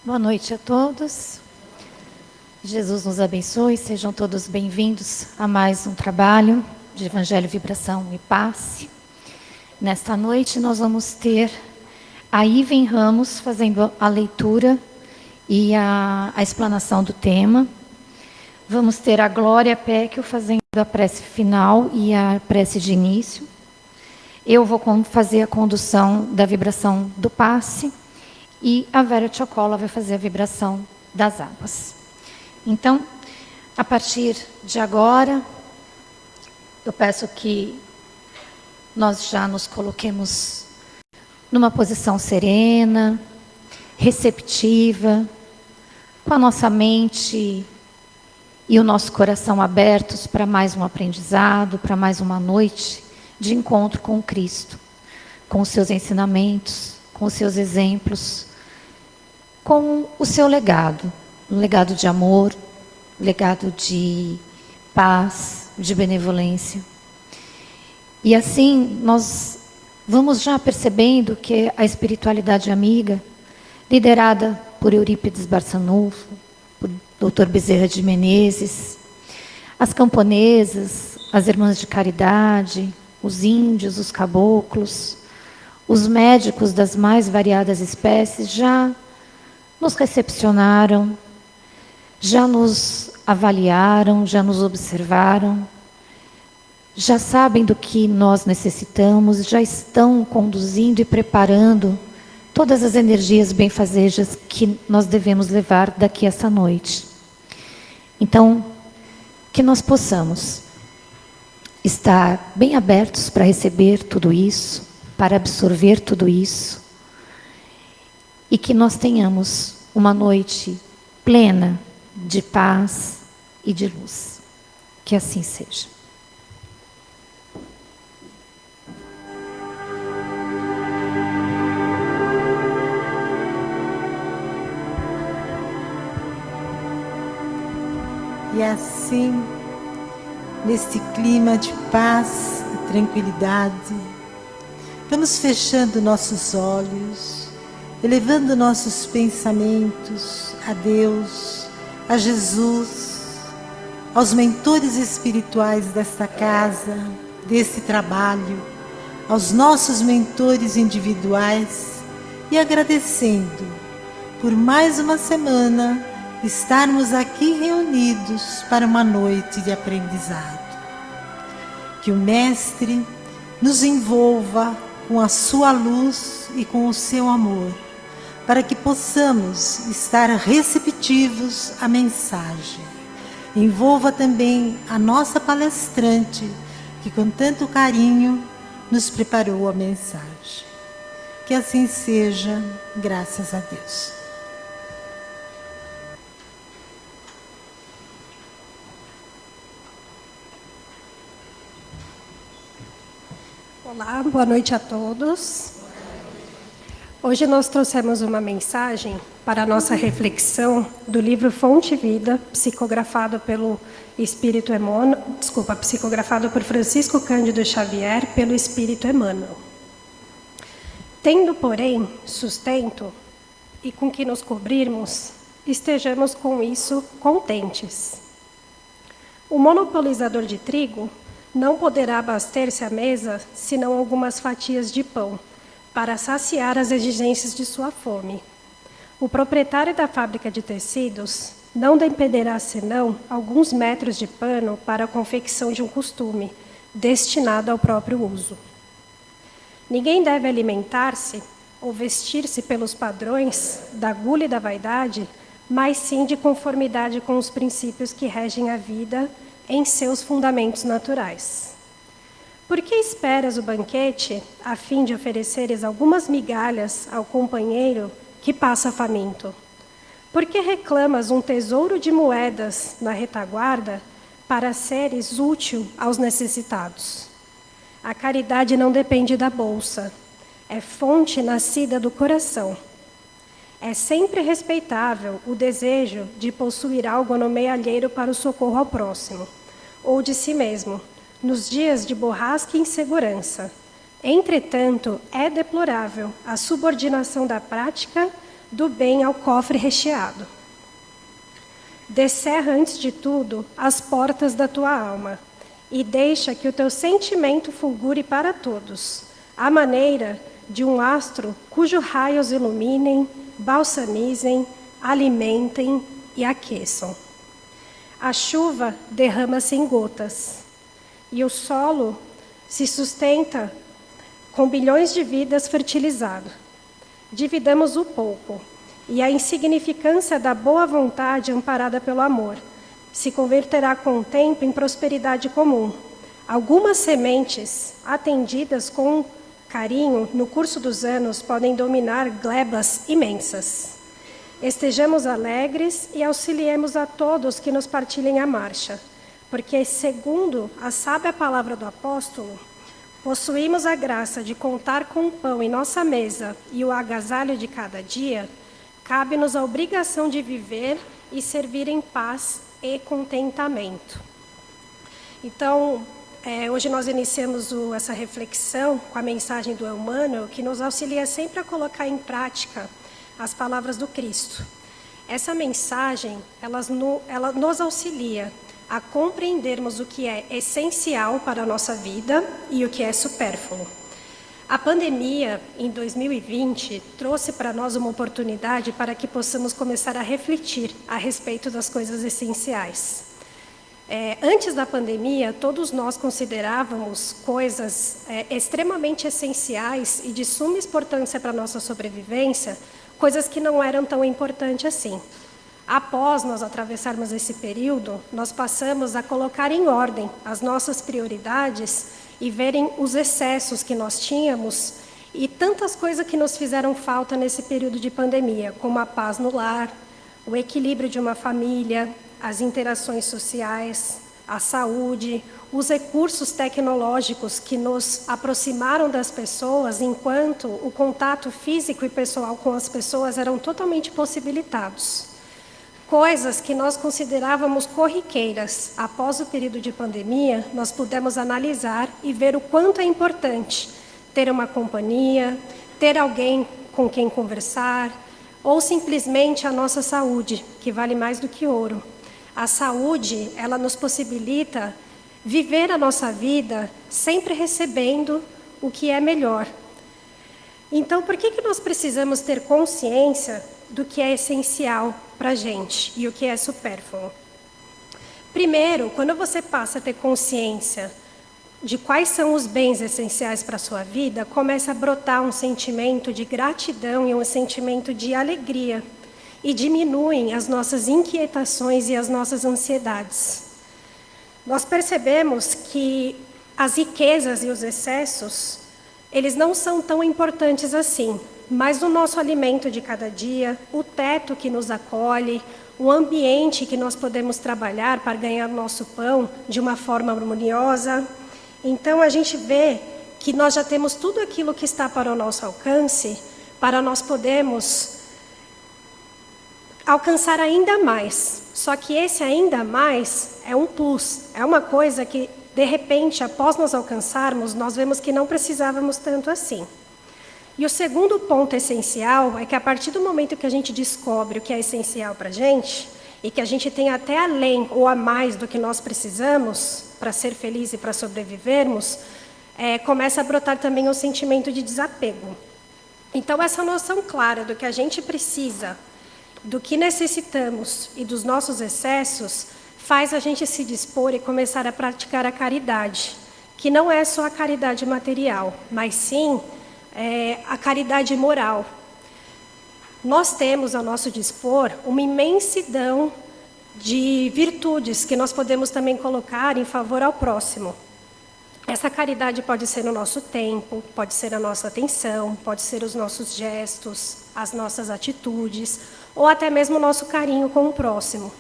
Boa noite a todos. Jesus nos abençoe, sejam todos bem-vindos a mais um trabalho de Evangelho, Vibração e Passe. Nesta noite nós vamos ter a Iven Ramos fazendo a leitura e a explanação do tema. Vamos ter a Glória Péquio fazendo a prece final e a prece de início. Eu vou fazer a condução da vibração do passe e a Vera Tchocola vai fazer a vibração das águas. Então, a partir de agora, eu peço que nós já nos coloquemos numa posição serena, receptiva, com a nossa mente e o nosso coração abertos para mais um aprendizado, para mais uma noite de encontro com o Cristo, com os seus ensinamentos, com os seus exemplos, com o seu legado, um legado de amor, legado de paz, de benevolência. E assim nós vamos já percebendo que a espiritualidade amiga, liderada por Eurípides Barçanufo, por Dr. Bezerra de Menezes, as camponesas, as irmãs de caridade, os índios, os caboclos, os médicos das mais variadas espécies já nos recepcionaram, já nos avaliaram, já nos observaram, já sabem do que nós necessitamos, já estão conduzindo e preparando todas as energias benfazejas que nós devemos levar daqui a essa noite. Então, que nós possamos estar bem abertos para receber tudo isso, para absorver tudo isso, e que nós tenhamos uma noite plena de paz e de luz. Que assim seja. E assim, neste clima de paz e tranquilidade, vamos fechando nossos olhos, elevando nossos pensamentos a Deus, a Jesus, aos mentores espirituais desta casa, desse trabalho, aos nossos mentores individuais e agradecendo por mais uma semana estarmos aqui reunidos para uma noite de aprendizado. Que o Mestre nos envolva com a sua luz e com o seu amor, para que possamos estar receptivos à mensagem. Envolva também a nossa palestrante, que com tanto carinho nos preparou a mensagem. Que assim seja, graças a Deus. Olá, boa noite a todos. Hoje nós trouxemos uma mensagem para a nossa reflexão do livro Fonte Vida, psicografado por Francisco Cândido Xavier, pelo Espírito Emmanuel. Tendo, porém, sustento e com que nos cobrirmos, estejamos com isso contentes. O monopolizador de trigo não poderá abaster-se à mesa senão algumas fatias de pão, para saciar as exigências de sua fome. O proprietário da fábrica de tecidos não dependerá senão alguns metros de pano para a confecção de um costume, destinado ao próprio uso. Ninguém deve alimentar-se ou vestir-se pelos padrões da gula e da vaidade, mas sim de conformidade com os princípios que regem a vida em seus fundamentos naturais. Por que esperas o banquete a fim de ofereceres algumas migalhas ao companheiro que passa faminto? Por que reclamas um tesouro de moedas na retaguarda para seres útil aos necessitados? A caridade não depende da bolsa, é fonte nascida do coração. É sempre respeitável o desejo de possuir algo no meio alheiro para o socorro ao próximo, ou de si mesmo, nos dias de borrasca e insegurança. Entretanto, é deplorável a subordinação da prática do bem ao cofre recheado. Descerra, antes de tudo, as portas da tua alma, e deixa que o teu sentimento fulgure para todos, à maneira de um astro cujos raios iluminem, balsamizem, alimentem e aqueçam. A chuva derrama-se em gotas, e o solo se sustenta com bilhões de vidas fertilizadas. Dividamos o pouco, e a insignificância da boa vontade amparada pelo amor se converterá com o tempo em prosperidade comum. Algumas sementes, atendidas com carinho, no curso dos anos, podem dominar glebas imensas. Estejamos alegres e auxiliemos a todos que nos partilhem a marcha, porque, segundo a sábia palavra do apóstolo, possuímos a graça de contar com o pão em nossa mesa e o agasalho de cada dia. Cabe-nos a obrigação de viver e servir em paz e contentamento. Então, hoje nós iniciamos essa reflexão com a mensagem do Emmanuel, que nos auxilia sempre a colocar em prática as palavras do Cristo. Essa mensagem, ela nos auxilia a compreendermos o que é essencial para a nossa vida e o que é supérfluo. A pandemia, em 2020, trouxe para nós uma oportunidade para que possamos começar a refletir a respeito das coisas essenciais. Antes da pandemia, todos nós considerávamos coisas extremamente essenciais e de suma importância para a nossa sobrevivência, coisas que não eram tão importantes assim. Após nós atravessarmos esse período, nós passamos a colocar em ordem as nossas prioridades e verem os excessos que nós tínhamos e tantas coisas que nos fizeram falta nesse período de pandemia, como a paz no lar, o equilíbrio de uma família, as interações sociais, a saúde, os recursos tecnológicos que nos aproximaram das pessoas, enquanto o contato físico e pessoal com as pessoas eram totalmente possibilitados. Coisas que nós considerávamos corriqueiras, após o período de pandemia, nós pudemos analisar e ver o quanto é importante ter uma companhia, ter alguém com quem conversar, ou simplesmente a nossa saúde, que vale mais do que ouro. A saúde, ela nos possibilita viver a nossa vida sempre recebendo o que é melhor. Então, por que nós precisamos ter consciência do que é essencial para a gente e o que é supérfluo? Primeiro, quando você passa a ter consciência de quais são os bens essenciais para a sua vida, começa a brotar um sentimento de gratidão e um sentimento de alegria, e diminuem as nossas inquietações e as nossas ansiedades. Nós percebemos que as riquezas e os excessos, eles não são tão importantes assim, mas o nosso alimento de cada dia, o teto que nos acolhe, o ambiente que nós podemos trabalhar para ganhar o nosso pão de uma forma harmoniosa. Então, a gente vê que nós já temos tudo aquilo que está para o nosso alcance, para nós podermos alcançar ainda mais. Só que esse ainda mais é um plus, é uma coisa que, de repente, após nós alcançarmos, nós vemos que não precisávamos tanto assim. E o segundo ponto essencial é que, a partir do momento que a gente descobre o que é essencial para a gente, e que a gente tem até além ou a mais do que nós precisamos para ser feliz e para sobrevivermos, começa a brotar também o sentimento de desapego. Então, essa noção clara do que a gente precisa, do que necessitamos e dos nossos excessos, faz a gente se dispor e começar a praticar a caridade, que não é só a caridade material, mas sim a caridade moral. Nós temos ao nosso dispor uma imensidão de virtudes que nós podemos também colocar em favor ao próximo. Essa caridade pode ser o nosso tempo, pode ser a nossa atenção, pode ser os nossos gestos, as nossas atitudes, ou até mesmo o nosso carinho com o próximo.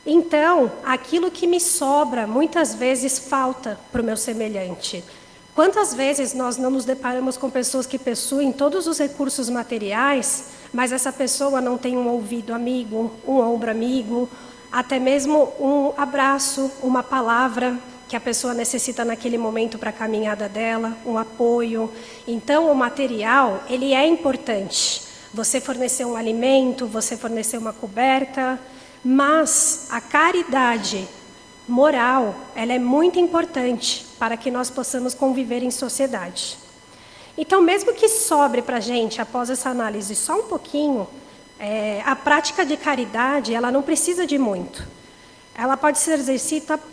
Então, aquilo que me sobra, muitas vezes falta para o meu semelhante. Quantas vezes nós não nos deparamos com pessoas que possuem todos os recursos materiais, mas essa pessoa não tem um ouvido amigo, um ombro amigo, até mesmo um abraço, uma palavra que a pessoa necessita naquele momento para a caminhada dela, um apoio. Então, o material, ele é importante, Você forneceu um alimento, você forneceu uma coberta, mas a caridade moral, ela é muito importante para que nós possamos conviver em sociedade. Então, mesmo que sobre para a gente, após essa análise, só um pouquinho, a prática de caridade, ela não precisa de muito. Ela pode ser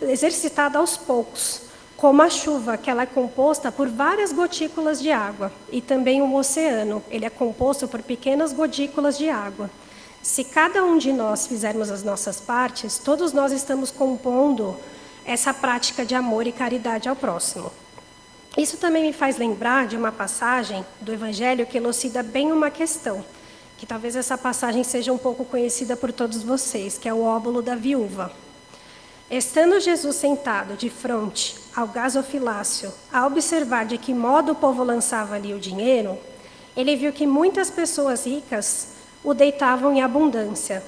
exercitada aos poucos, como a chuva, que ela é composta por várias gotículas de água. E também o oceano, ele é composto por pequenas gotículas de água. Se cada um de nós fizermos as nossas partes, todos nós estamos compondo essa prática de amor e caridade ao próximo. Isso também me faz lembrar de uma passagem do Evangelho que elucida bem uma questão, que talvez essa passagem seja um pouco conhecida por todos vocês, que é o óbolo da viúva. Estando Jesus sentado de frente ao gasofilácio, a observar de que modo o povo lançava ali o dinheiro, ele viu que muitas pessoas ricas o deitavam em abundância.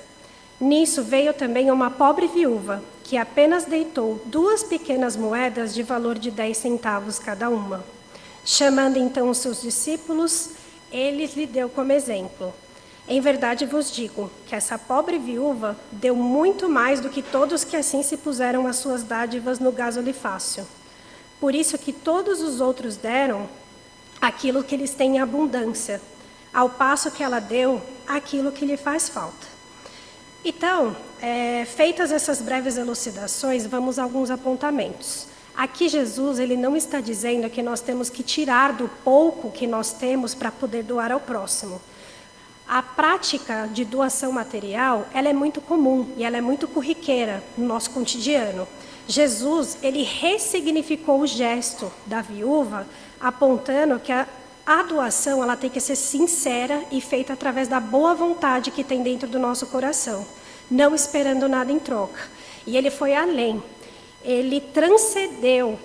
Nisso veio também uma pobre viúva, que apenas deitou 2 pequenas moedas de valor de 10 centavos cada uma. Chamando então os seus discípulos, ele lhe deu como exemplo: em verdade vos digo que essa pobre viúva deu muito mais do que todos que assim se puseram as suas dádivas no gasolifácio. Por isso que todos os outros deram aquilo que eles têm em abundância, ao passo que ela deu aquilo que lhe faz falta. Então, feitas essas breves elucidações, vamos a alguns apontamentos. Aqui Jesus, ele não está dizendo que nós temos que tirar do pouco que nós temos para poder doar ao próximo. A prática de doação material, ela é muito comum e ela é muito corriqueira no nosso cotidiano. Jesus, ele ressignificou o gesto da viúva, apontando que a doação, ela tem que ser sincera e feita através da boa vontade que tem dentro do nosso coração, não esperando nada em troca. E ele foi além. Ele transcendeu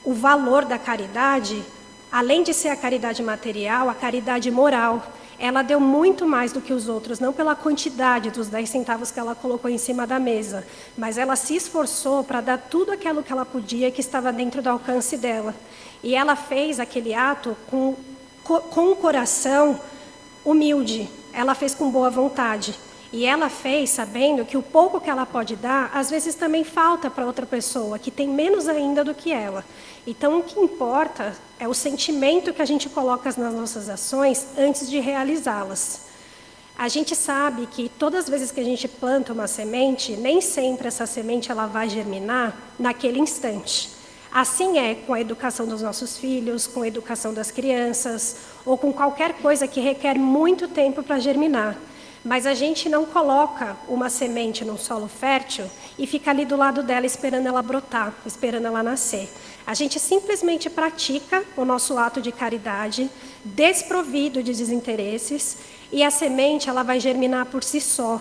o valor da caridade, além de ser a caridade material, a caridade moral. Ela deu muito mais do que os outros, não pela quantidade dos 10 centavos que ela colocou em cima da mesa, mas ela se esforçou para dar tudo aquilo que ela podia, que estava dentro do alcance dela. E ela fez aquele ato com um coração humilde, ela fez com boa vontade. E ela fez sabendo que o pouco que ela pode dar, às vezes também falta para outra pessoa, que tem menos ainda do que ela. Então, o que importa é o sentimento que a gente coloca nas nossas ações antes de realizá-las. A gente sabe que todas as vezes que a gente planta uma semente, nem sempre essa semente ela vai germinar naquele instante. Assim é com a educação dos nossos filhos, com a educação das crianças, ou com qualquer coisa que requer muito tempo para germinar. Mas a gente não coloca uma semente num solo fértil e fica ali do lado dela esperando ela brotar, esperando ela nascer. A gente simplesmente pratica o nosso ato de caridade, desprovido de desinteresses, e a semente ela vai germinar por si só.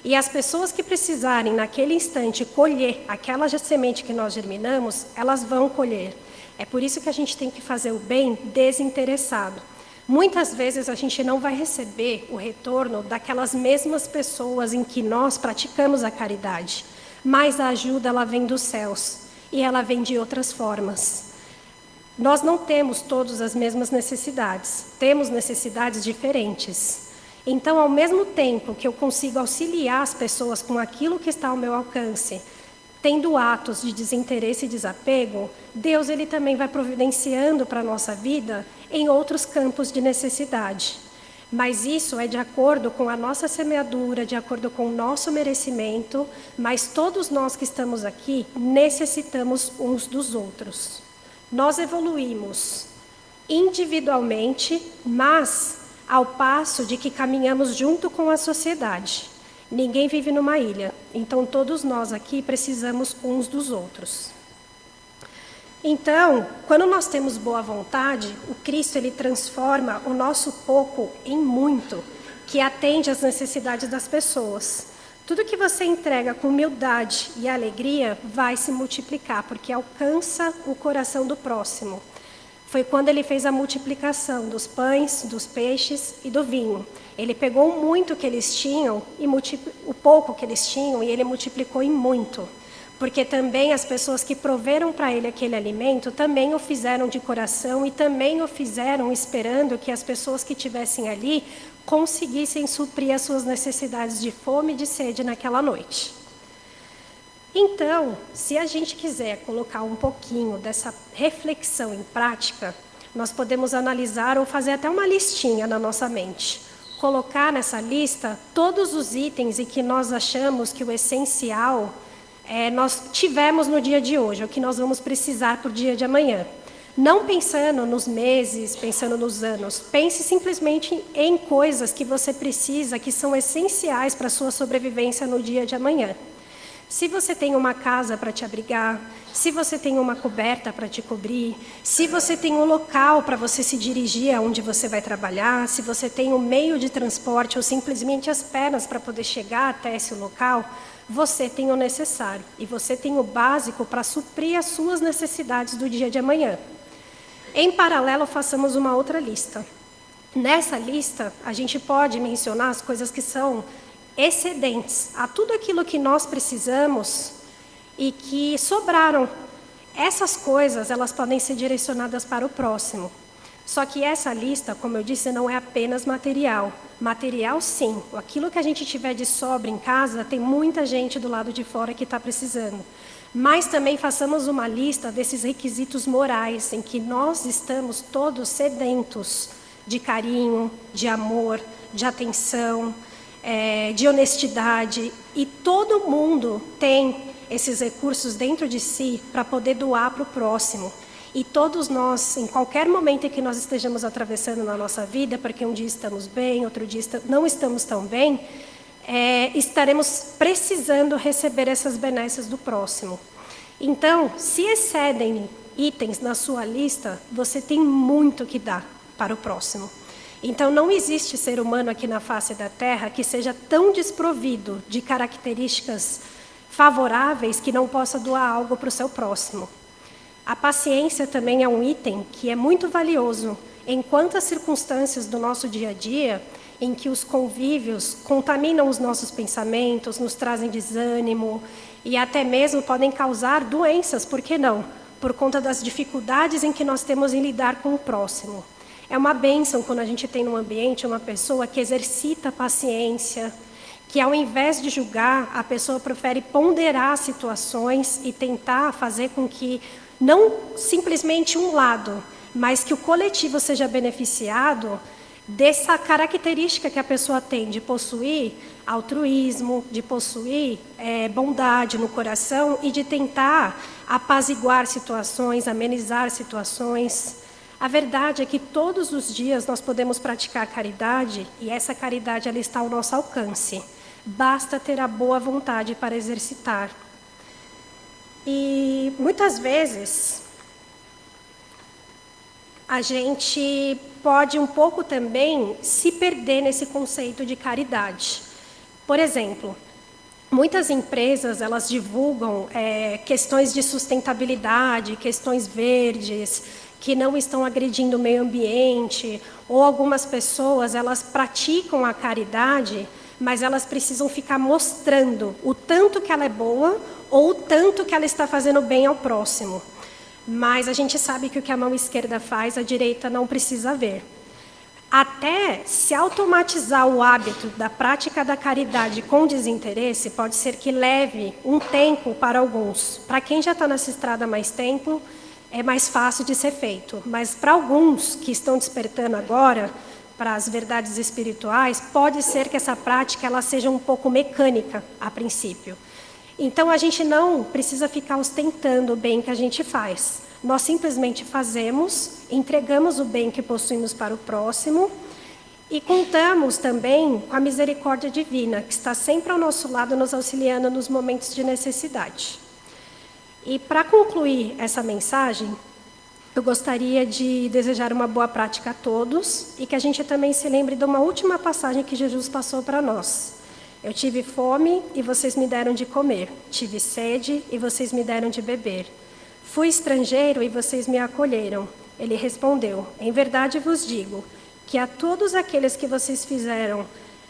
E as pessoas que precisarem, naquele instante, colher aquela semente que nós germinamos, elas vão colher. É por isso que a gente tem que fazer o bem desinteressado. Muitas vezes a gente não vai receber o retorno daquelas mesmas pessoas em que nós praticamos a caridade, mas a ajuda ela vem dos céus e ela vem de outras formas. Nós não temos todas as mesmas necessidades, temos necessidades diferentes. Então, ao mesmo tempo que eu consigo auxiliar as pessoas com aquilo que está ao meu alcance, tendo atos de desinteresse e desapego, Deus ele também vai providenciando para a nossa vida em outros campos de necessidade. Mas isso é de acordo com a nossa semeadura, de acordo com o nosso merecimento, mas todos nós que estamos aqui necessitamos uns dos outros. Nós evoluímos individualmente, mas ao passo de que caminhamos junto com a sociedade. Ninguém vive numa ilha, então todos nós aqui precisamos uns dos outros. Então, quando nós temos boa vontade, o Cristo ele transforma o nosso pouco em muito, que atende às necessidades das pessoas. Tudo que você entrega com humildade e alegria vai se multiplicar, porque alcança o coração do próximo. Foi quando ele fez a multiplicação dos pães, dos peixes e do vinho. Ele pegou o muito que eles tinham, e o pouco que eles tinham, e ele multiplicou em muito. porque também as pessoas que proveram para ele aquele alimento também o fizeram de coração e também o fizeram esperando que as pessoas que estivessem ali conseguissem suprir as suas necessidades de fome e de sede naquela noite. Então, se a gente quiser colocar um pouquinho dessa reflexão em prática, nós podemos analisar ou fazer até uma listinha na nossa mente. Colocar nessa lista todos os itens em que nós achamos que o essencial nós tivemos no dia de hoje, o que nós vamos precisar para o dia de amanhã. Não pensando nos meses, pensando nos anos. Pense simplesmente em coisas que você precisa, que são essenciais para a sua sobrevivência no dia de amanhã. Se você tem uma casa para te abrigar, se você tem uma coberta para te cobrir, se você tem um local para você se dirigir aonde você vai trabalhar, se você tem um meio de transporte ou simplesmente as pernas para poder chegar até esse local, você tem o necessário e você tem o básico para suprir as suas necessidades do dia de amanhã. Em paralelo, façamos uma outra lista. Nessa lista, a gente pode mencionar as coisas que são excedentes a tudo aquilo que nós precisamos e que sobraram. Essas coisas, elas podem ser direcionadas para o próximo. Só que essa lista, como eu disse, não é apenas material. Material, sim. Aquilo que a gente tiver de sobra em casa, tem muita gente do lado de fora que está precisando. Mas também façamos uma lista desses requisitos morais, em que nós estamos todos sedentos de carinho, de amor, de atenção, de honestidade. E todo mundo tem esses recursos dentro de si para poder doar para o próximo. E todos nós, em qualquer momento em que nós estejamos atravessando na nossa vida, porque um dia estamos bem, outro dia não estamos tão bem, estaremos precisando receber essas benesses do próximo. Então, se excedem itens na sua lista, você tem muito que dar para o próximo. Então, não existe ser humano aqui na face da Terra que seja tão desprovido de características favoráveis que não possa doar algo para o seu próximo. A paciência também é um item que é muito valioso em quantas circunstâncias do nosso dia a dia em que os convívios contaminam os nossos pensamentos, nos trazem desânimo e até mesmo podem causar doenças, por que não? Por conta das dificuldades em que nós temos em lidar com o próximo. É uma bênção quando a gente tem num ambiente uma pessoa que exercita a paciência, que ao invés de julgar, a pessoa prefere ponderar situações e tentar fazer com que não simplesmente um lado, mas que o coletivo seja beneficiado dessa característica que a pessoa tem de possuir altruísmo, de possuir bondade no coração e de tentar apaziguar situações, amenizar situações. A verdade é que todos os dias nós podemos praticar caridade e essa caridade ela está ao nosso alcance. Basta ter a boa vontade para exercitar. E muitas vezes a gente pode um pouco também se perder nesse conceito de caridade. Por exemplo, muitas empresas elas divulgam questões de sustentabilidade, questões verdes, que não estão agredindo o meio ambiente, ou algumas pessoas elas praticam a caridade, mas elas precisam ficar mostrando o tanto que ela é boa ou o tanto que ela está fazendo bem ao próximo. Mas a gente sabe que o que a mão esquerda faz, a direita não precisa ver. Até se automatizar o hábito da prática da caridade com desinteresse, pode ser que leve um tempo para alguns. Para quem já está nessa estrada há mais tempo, é mais fácil de ser feito. Mas para alguns que estão despertando agora, para as verdades espirituais, pode ser que essa prática ela seja um pouco mecânica a princípio. Então a gente não precisa ficar ostentando o bem que a gente faz. Nós simplesmente fazemos, entregamos o bem que possuímos para o próximo e contamos também com a misericórdia divina, que está sempre ao nosso lado, nos auxiliando nos momentos de necessidade. E para concluir essa mensagem, eu gostaria de desejar uma boa prática a todos e que a gente também se lembre de uma última passagem que Jesus passou para nós. Eu tive fome e vocês me deram de comer. Tive sede e vocês me deram de beber. Fui estrangeiro e vocês me acolheram. Ele respondeu: em verdade vos digo que a todos aqueles que vocês fizeram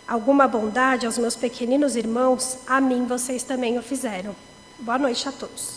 alguma bondade aos meus pequeninos irmãos, a mim vocês também o fizeram. Boa noite a todos.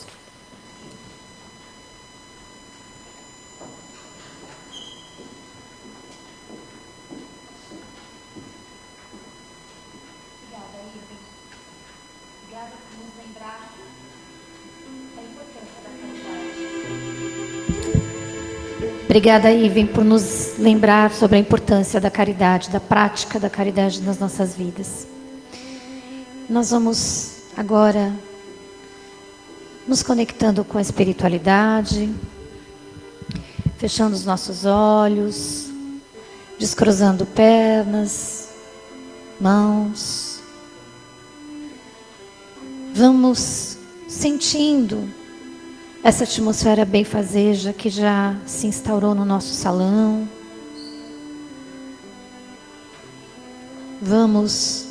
Obrigada, Iven, por nos lembrar sobre a importância da caridade, da prática da caridade nas nossas vidas. Nós vamos agora nos conectando com a espiritualidade, fechando os nossos olhos, descruzando pernas, mãos. Vamos sentindo essa atmosfera benfazeja que já se instaurou no nosso salão. Vamos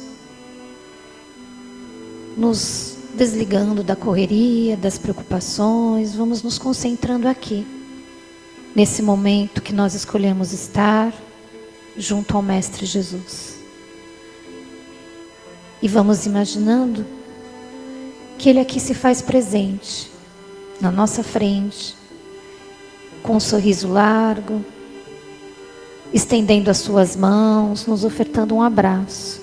nos desligando da correria, das preocupações. Vamos nos concentrando aqui, nesse momento que nós escolhemos estar junto ao Mestre Jesus. E vamos imaginando que Ele aqui se faz presente na nossa frente, com um sorriso largo, estendendo as suas mãos, nos ofertando um abraço,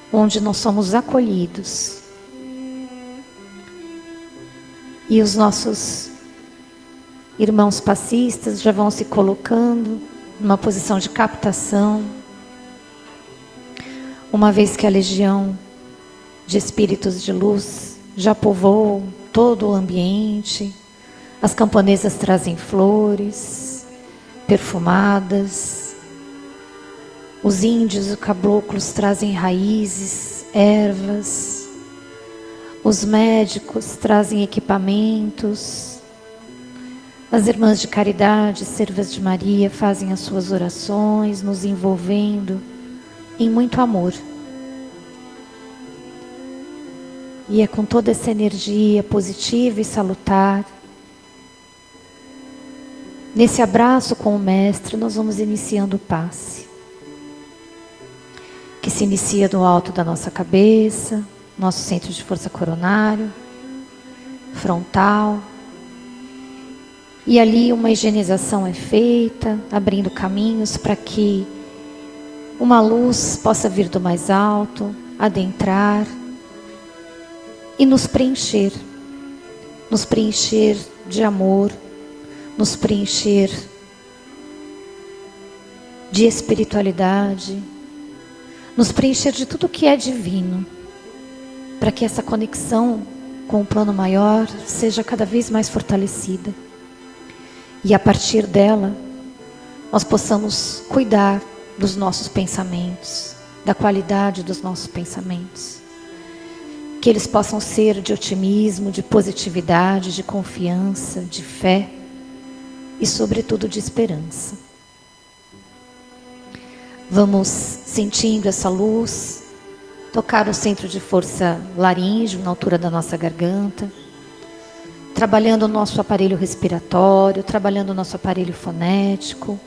onde nós somos acolhidos. E os nossos irmãos passistas já vão se colocando numa posição de captação, uma vez que a legião de espíritos de luz já povoam todo o ambiente. As camponesas trazem flores perfumadas, os índios e caboclos trazem raízes, ervas, os médicos trazem equipamentos, as irmãs de caridade, servas de Maria, fazem as suas orações, nos envolvendo em muito amor. E é com toda essa energia positiva e salutar, nesse abraço com o Mestre, nós vamos iniciando o passe, que se inicia do alto da nossa cabeça, nosso centro de força coronário, frontal. E ali uma higienização é feita, abrindo caminhos para que uma luz possa vir do mais alto, adentrar e nos preencher de amor, nos preencher de espiritualidade, nos preencher de tudo que é divino, para que essa conexão com o plano maior seja cada vez mais fortalecida. E a partir dela, nós possamos cuidar dos nossos pensamentos, da qualidade dos nossos pensamentos. Que eles possam ser de otimismo, de positividade, de confiança, de fé e, sobretudo, de esperança. Vamos sentindo essa luz tocar o centro de força laríngeo, na altura da nossa garganta, trabalhando o nosso aparelho respiratório, trabalhando o nosso aparelho fonético.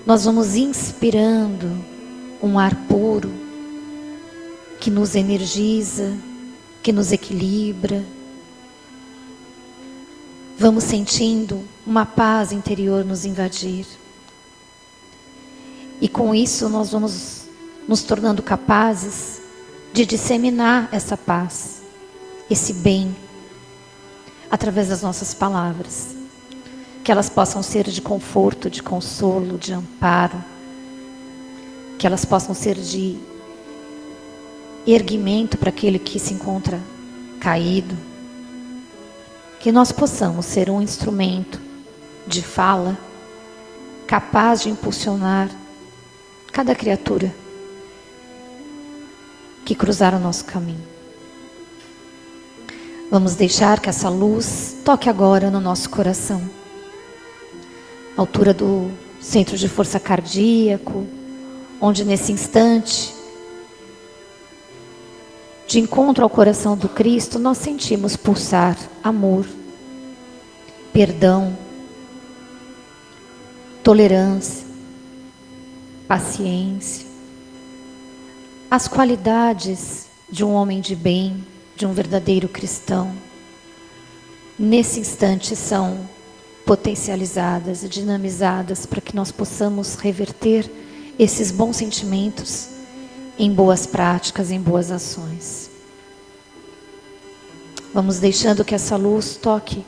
Nós vamos inspirando um ar puro que nos energiza, que nos equilibra. Vamos sentindo uma paz interior nos invadir. E com isso nós vamos nos tornando capazes de disseminar essa paz, esse bem, através das nossas palavras. Que elas possam ser de conforto, de consolo, de amparo. Que elas possam ser de erguimento para aquele que se encontra caído. Que nós possamos ser um instrumento de fala capaz de impulsionar cada criatura que cruzar o nosso caminho. Vamos deixar que essa luz toque agora no nosso coração, à altura do centro de força cardíaco, onde nesse instante de encontro ao coração do Cristo, nós sentimos pulsar amor, perdão, tolerância, paciência, as qualidades de um homem de bem, de um verdadeiro cristão, nesse instante são potencializadas e dinamizadas para que nós possamos reverter esses bons sentimentos em boas práticas, em boas ações. Vamos deixando que essa luz toque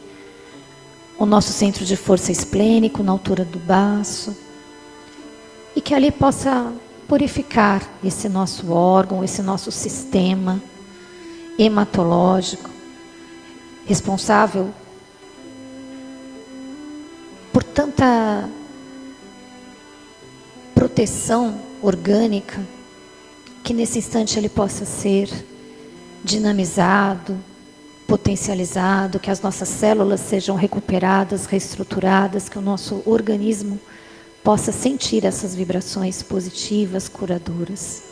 o nosso centro de força esplênico, na altura do baço, e que ali possa purificar esse nosso órgão, esse nosso sistema hematológico, responsável por tanta proteção orgânica, que nesse instante ele possa ser dinamizado, potencializado, que as nossas células sejam recuperadas, reestruturadas, que o nosso organismo possa sentir essas vibrações positivas, curadoras.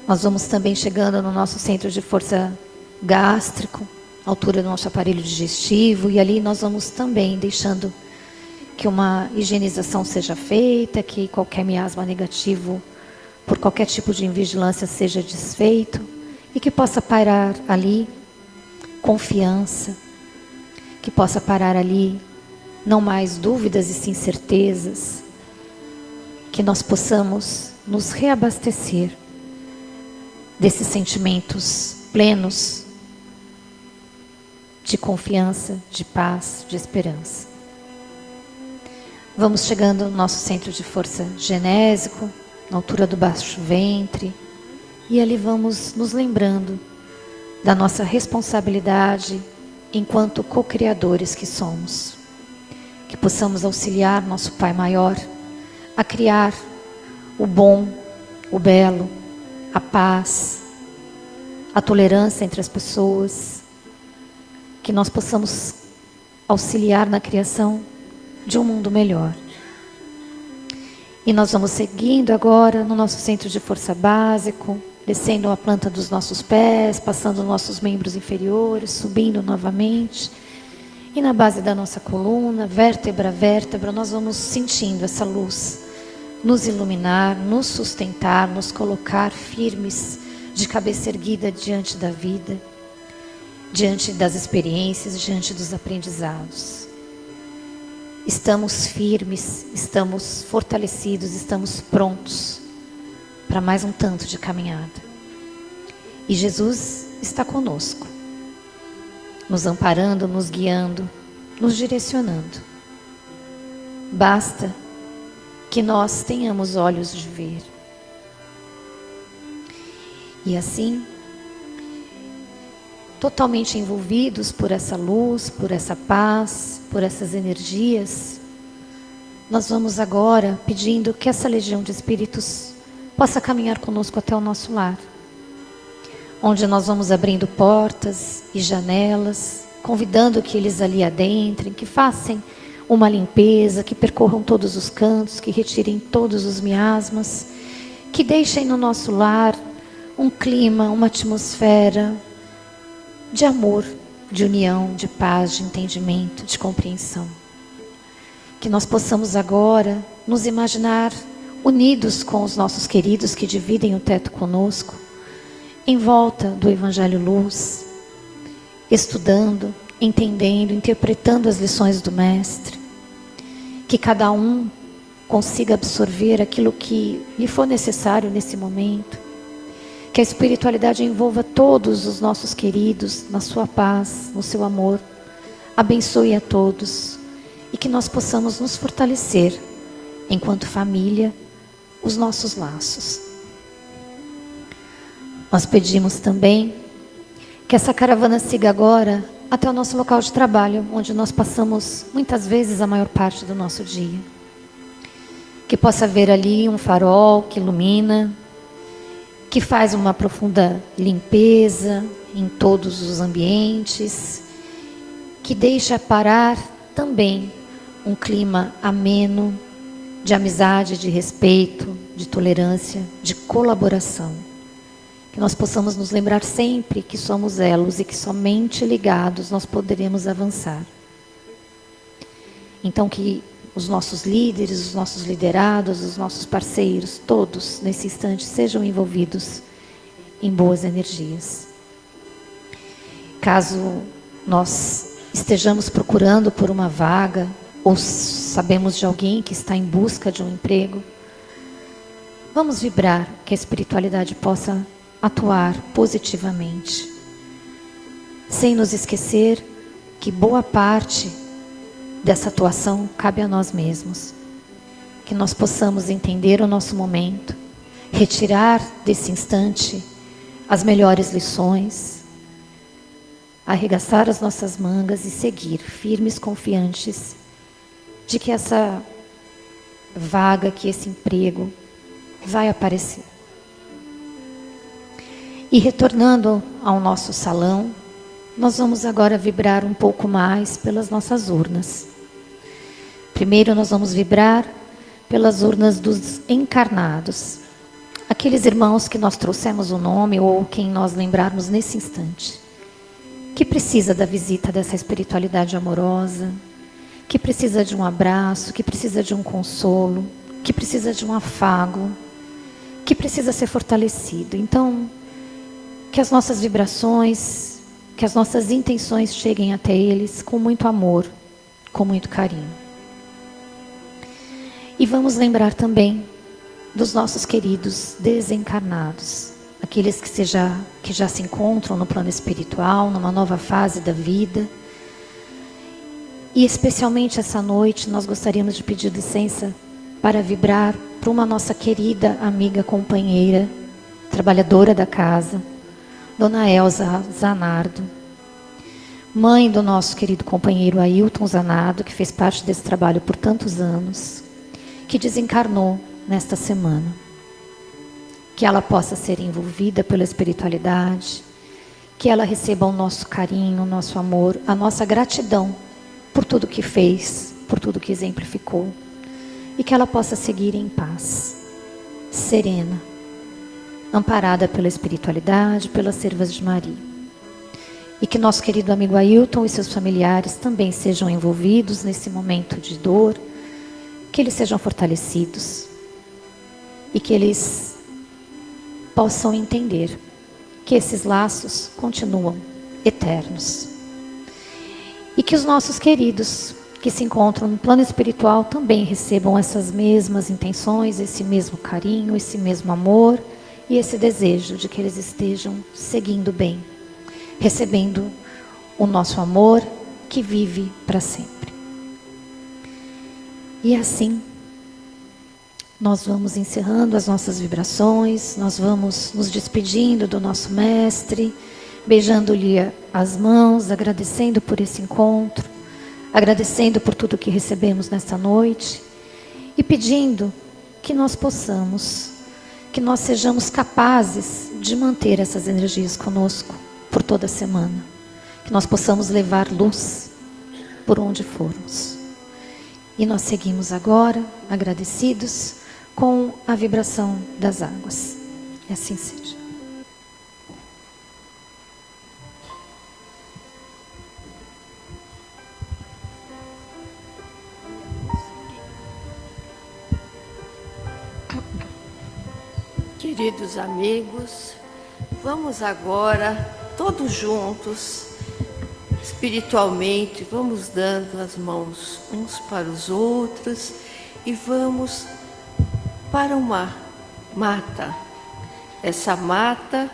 Nós vamos também chegando no nosso centro de força gástrico, altura do nosso aparelho digestivo, e ali nós vamos também deixando que uma higienização seja feita, que qualquer miasma negativo, por qualquer tipo de invigilância, seja desfeito, e que possa parar ali confiança, que possa parar ali não mais dúvidas e sim certezas, que nós possamos nos reabastecer desses sentimentos plenos de confiança, de paz, de esperança. Vamos chegando no nosso centro de força genésico, na altura do baixo ventre, e ali vamos nos lembrando da nossa responsabilidade enquanto co-criadores que somos. Que possamos auxiliar nosso Pai Maior a criar o bom, o belo, a paz, a tolerância entre as pessoas. Que nós possamos auxiliar na criação de um mundo melhor. E nós vamos seguindo agora no nosso centro de força básico, descendo a planta dos nossos pés, passando nossos membros inferiores, subindo novamente. E na base da nossa coluna, vértebra a vértebra, nós vamos sentindo essa luz nos iluminar, nos sustentar, nos colocar firmes, de cabeça erguida diante da vida, diante das experiências, diante dos aprendizados. Estamos firmes, estamos fortalecidos, estamos prontos para mais um tanto de caminhada. E Jesus está conosco, nos amparando, nos guiando, nos direcionando. Basta que nós tenhamos olhos de ver. E assim, totalmente envolvidos por essa luz, por essa paz, por essas energias, nós vamos agora pedindo que essa legião de espíritos possa caminhar conosco até o nosso lar, onde nós vamos abrindo portas e janelas, convidando que eles ali adentrem, que façam uma limpeza, que percorram todos os cantos, que retirem todos os miasmas, que deixem no nosso lar um clima, uma atmosfera de amor, de união, de paz, de entendimento, de compreensão. Que nós possamos agora nos imaginar unidos com os nossos queridos que dividem o teto conosco, em volta do Evangelho Luz, estudando, entendendo, interpretando as lições do Mestre. Que cada um consiga absorver aquilo que lhe for necessário nesse momento. Que a espiritualidade envolva todos os nossos queridos na sua paz, no seu amor. Abençoe a todos. E que nós possamos nos fortalecer, enquanto família, os nossos laços. Nós pedimos também que essa caravana siga agora até o nosso local de trabalho, onde nós passamos muitas vezes a maior parte do nosso dia. Que possa haver ali um farol que ilumina, que faz uma profunda limpeza em todos os ambientes, que deixa parar também um clima ameno, de amizade, de respeito, de tolerância, de colaboração. Que nós possamos nos lembrar sempre que somos elos e que somente ligados nós poderemos avançar. Então que os nossos líderes, os nossos liderados, os nossos parceiros, todos nesse instante sejam envolvidos em boas energias. Caso nós estejamos procurando por uma vaga, ou sabemos de alguém que está em busca de um emprego, vamos vibrar que a espiritualidade possa atuar positivamente, sem nos esquecer que boa parte dessa atuação cabe a nós mesmos. Que nós possamos entender o nosso momento, retirar desse instante as melhores lições, arregaçar as nossas mangas e seguir firmes, confiantes de que essa vaga, que esse emprego vai aparecer. E retornando ao nosso salão, nós vamos agora vibrar um pouco mais pelas nossas urnas. Primeiro nós vamos vibrar pelas urnas dos encarnados. Aqueles irmãos que nós trouxemos o nome ou quem nós lembrarmos nesse instante. Que precisa da visita dessa espiritualidade amorosa. Que precisa de um abraço, que precisa de um consolo. Que precisa de um afago. Que precisa ser fortalecido. Então, que as nossas vibrações, que as nossas intenções cheguem até eles com muito amor, com muito carinho. E vamos lembrar também dos nossos queridos desencarnados, aqueles que já se encontram no plano espiritual, numa nova fase da vida. E especialmente essa noite nós gostaríamos de pedir licença para vibrar para uma nossa querida amiga, companheira, trabalhadora da casa, Dona Elza Zanardo, mãe do nosso querido companheiro Ailton Zanardo, que fez parte desse trabalho por tantos anos, que desencarnou nesta semana. Que ela possa ser envolvida pela espiritualidade, que ela receba o nosso carinho, o nosso amor, a nossa gratidão por tudo que fez, por tudo que exemplificou, e que ela possa seguir em paz, serena, amparada pela espiritualidade, pelas servas de Maria. E que nosso querido amigo Ailton e seus familiares também sejam envolvidos nesse momento de dor, que eles sejam fortalecidos e que eles possam entender que esses laços continuam eternos. E que os nossos queridos que se encontram no plano espiritual também recebam essas mesmas intenções, esse mesmo carinho, esse mesmo amor e esse desejo de que eles estejam seguindo bem, recebendo o nosso amor que vive para sempre. E assim, nós vamos encerrando as nossas vibrações, nós vamos nos despedindo do nosso mestre, beijando-lhe as mãos, agradecendo por esse encontro, agradecendo por tudo que recebemos nesta noite e pedindo que nós possamos, que nós sejamos capazes de manter essas energias conosco por toda a semana, que nós possamos levar luz por onde formos. E nós seguimos agora, agradecidos, com a vibração das águas. E assim seja. Queridos amigos, vamos agora, todos juntos, espiritualmente, vamos dando as mãos uns para os outros e vamos para uma mata. Essa mata,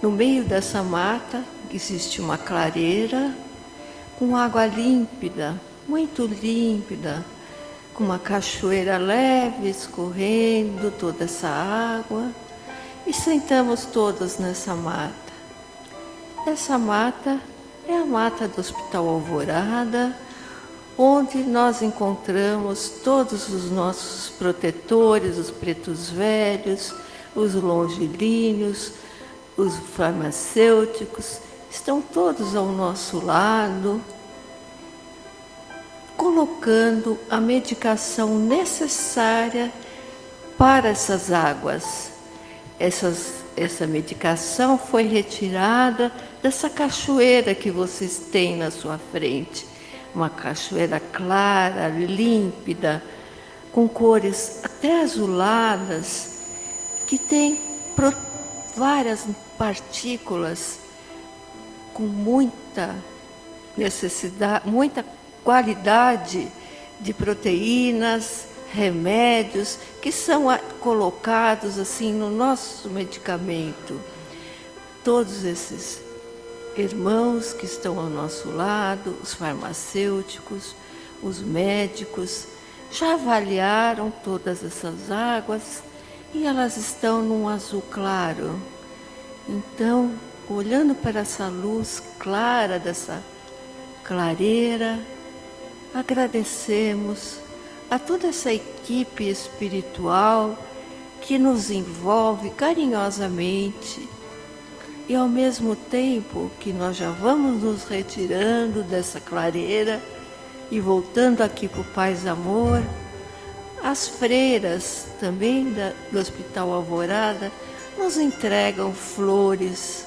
no meio dessa mata, existe uma clareira com água límpida, muito límpida, com uma cachoeira leve escorrendo toda essa água, e sentamos todos nessa mata. Essa mata é a mata do Hospital Alvorada, onde nós encontramos todos os nossos protetores, os pretos velhos, os longilíneos, os farmacêuticos, estão todos ao nosso lado, colocando a medicação necessária para essas águas. Essa medicação foi retirada dessa cachoeira que vocês têm na sua frente. uma cachoeira clara, límpida, com cores até azuladas, que tem várias partículas com muita necessidade, muita qualidade de proteínas, remédios, que são colocados assim no nosso medicamento. Todos esses irmãos que estão ao nosso lado, os farmacêuticos, os médicos, já avaliaram todas essas águas e elas estão num azul claro. Então, olhando para essa luz clara, dessa clareira, agradecemos a toda essa equipe espiritual que nos envolve carinhosamente. E ao mesmo tempo que nós já vamos nos retirando dessa clareira e voltando aqui para o Paz Amor, as freiras também do Hospital Alvorada nos entregam flores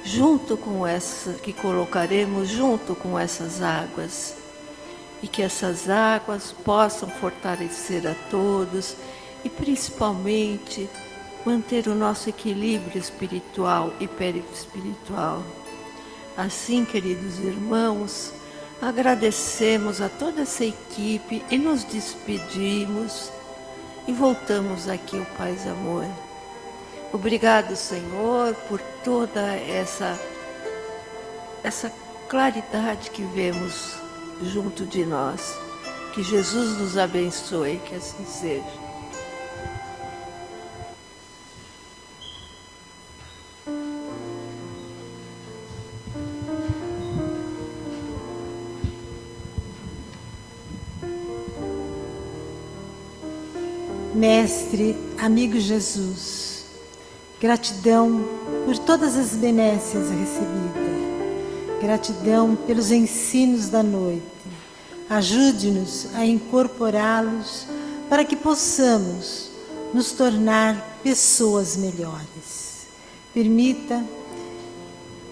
junto com essa, que colocaremos junto com essas águas, e que essas águas possam fortalecer a todos e principalmente manter o nosso equilíbrio espiritual e perispiritual. Assim, queridos irmãos, agradecemos a toda essa equipe e nos despedimos e voltamos aqui ao Paz Amor. Obrigado, Senhor, por toda essa claridade que vemos junto de nós. Que Jesus nos abençoe, que assim seja. Mestre, amigo Jesus, gratidão por todas as benécias recebidas, gratidão pelos ensinos da noite. Ajude-nos a incorporá-los para que possamos nos tornar pessoas melhores. Permita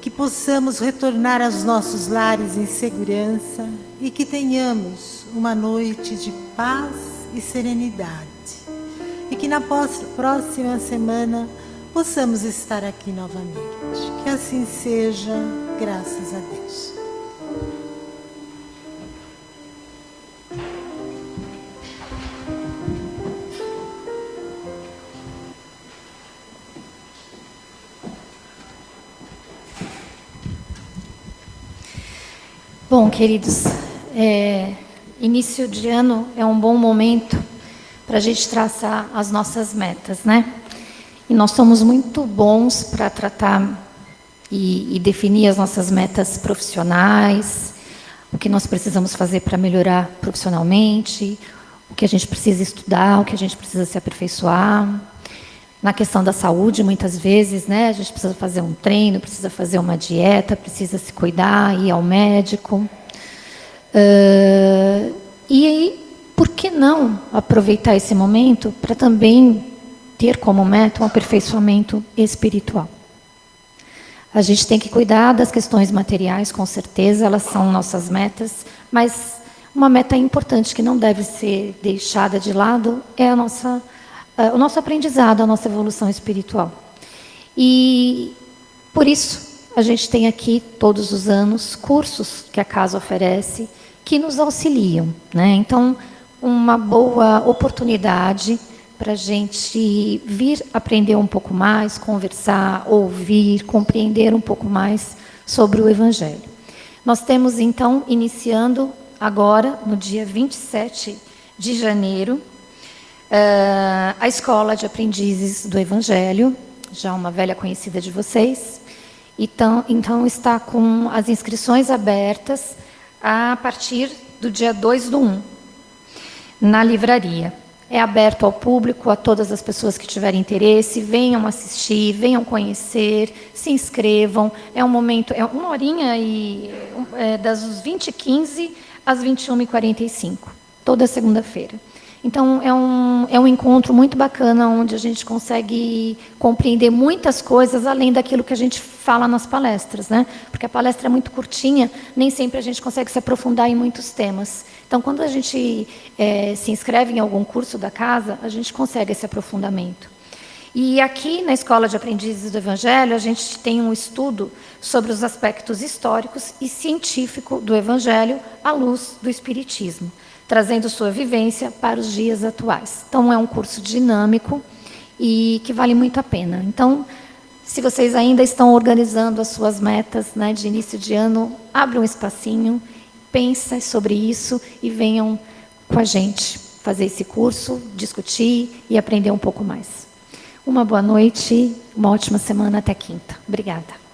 que possamos retornar aos nossos lares em segurança e que tenhamos uma noite de paz e serenidade. E que na próxima semana possamos estar aqui novamente. Que assim seja, graças a Deus. Bom, queridos, início de ano é um bom momento para a gente traçar as nossas metas, né? E nós somos muito bons para tratar e definir as nossas metas profissionais, o que nós precisamos fazer para melhorar profissionalmente, o que a gente precisa estudar, o que a gente precisa se aperfeiçoar. Na questão da saúde, muitas vezes, né, a gente precisa fazer um treino, precisa fazer uma dieta, precisa se cuidar, ir ao médico. E aí, por que não aproveitar esse momento para também ter como meta um aperfeiçoamento espiritual? A gente tem que cuidar das questões materiais, com certeza, elas são nossas metas, mas uma meta importante que não deve ser deixada de lado é o nosso aprendizado, a nossa evolução espiritual. E, por isso, a gente tem aqui, todos os anos, cursos que a casa oferece, que nos auxiliam, né? Então, uma boa oportunidade para a gente vir aprender um pouco mais, conversar, ouvir, compreender um pouco mais sobre o Evangelho. Nós temos, então, iniciando agora, no dia 27 de janeiro, a Escola de Aprendizes do Evangelho, já uma velha conhecida de vocês. Então está com as inscrições abertas a partir do dia 2/1, na livraria. É aberto ao público, a todas as pessoas que tiverem interesse, venham assistir, venham conhecer, se inscrevam. É um momento, é uma horinha das 20h15 às 21h45, toda segunda-feira. Então, é um encontro muito bacana, onde a gente consegue compreender muitas coisas, além daquilo que a gente fala nas palestras, né? Porque a palestra é muito curtinha, nem sempre a gente consegue se aprofundar em muitos temas. Então, quando a gente se inscreve em algum curso da casa, a gente consegue esse aprofundamento. E aqui, na Escola de Aprendizes do Evangelho, a gente tem um estudo sobre os aspectos históricos e científicos do Evangelho à luz do Espiritismo, trazendo sua vivência para os dias atuais. Então, é um curso dinâmico e que vale muito a pena. Então, se vocês ainda estão organizando as suas metas, né, de início de ano, abram um espacinho, pensem sobre isso e venham com a gente fazer esse curso, discutir e aprender um pouco mais. Uma boa noite, uma ótima semana até quinta. Obrigada.